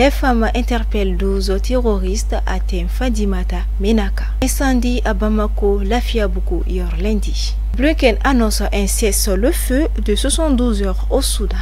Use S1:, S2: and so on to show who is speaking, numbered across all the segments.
S1: Les femmes interpellent 12 terroristes atteints Fadimata Menaka. Incendie à Bamako, Lafiabougou hier lundi. Blinken annonce un cessez-le-feu de 72 heures au Soudan.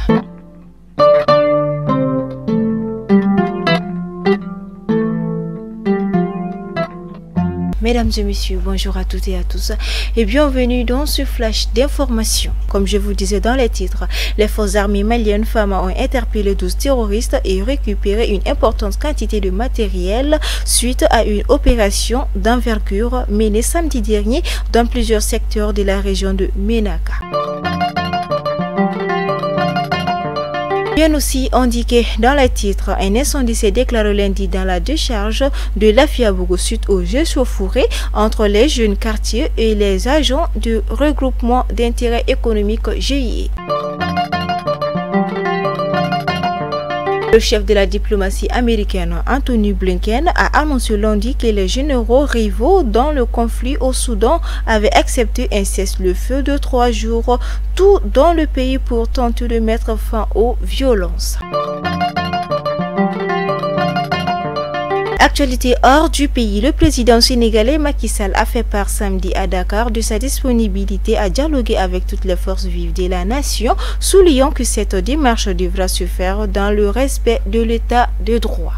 S1: Mesdames et messieurs, bonjour à toutes et à tous et bienvenue dans ce flash d'information. Comme je vous disais dans les titres, les forces armées maliennes femmes ont interpellé 12 terroristes et récupéré une importante quantité de matériel suite à une opération d'envergure menée samedi dernier dans plusieurs secteurs de la région de Menaka. Bien aussi indiqué dans le titre, un incendie s'est déclaré lundi dans la décharge de Lafiabougou suite aux échauffourées entre les jeunes quartiers et les agents du regroupement d'intérêt économique GIE. Le chef de la diplomatie américaine, Anthony Blinken, a annoncé lundi que les généraux rivaux dans le conflit au Soudan avaient accepté un cessez-le-feu de 3 jours, tout dans le pays pour tenter de mettre fin aux violences. Actualité hors du pays, le président sénégalais Macky Sall a fait part samedi à Dakar de sa disponibilité à dialoguer avec toutes les forces vives de la nation, soulignant que cette démarche devra se faire dans le respect de l'état de droit.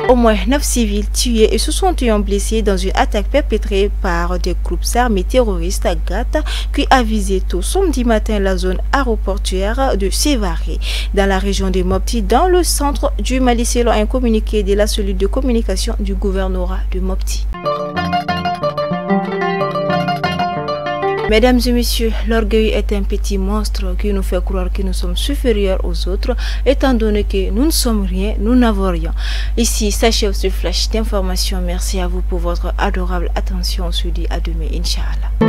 S1: Au moins 9 civils tués et 61 blessés dans une attaque perpétrée par des groupes armés terroristes à Gata qui a visé tôt samedi matin la zone aéroportuaire de Sévaré dans la région de Mopti dans le centre du Mali selon un communiqué de la cellule de communication du gouvernorat de Mopti. Mesdames et messieurs, l'orgueil est un petit monstre qui nous fait croire que nous sommes supérieurs aux autres, étant donné que nous ne sommes rien, nous n'avons rien. Ici s'achève ce flash d'information. Merci à vous pour votre adorable attention. On se dit à demain, Inch'Allah.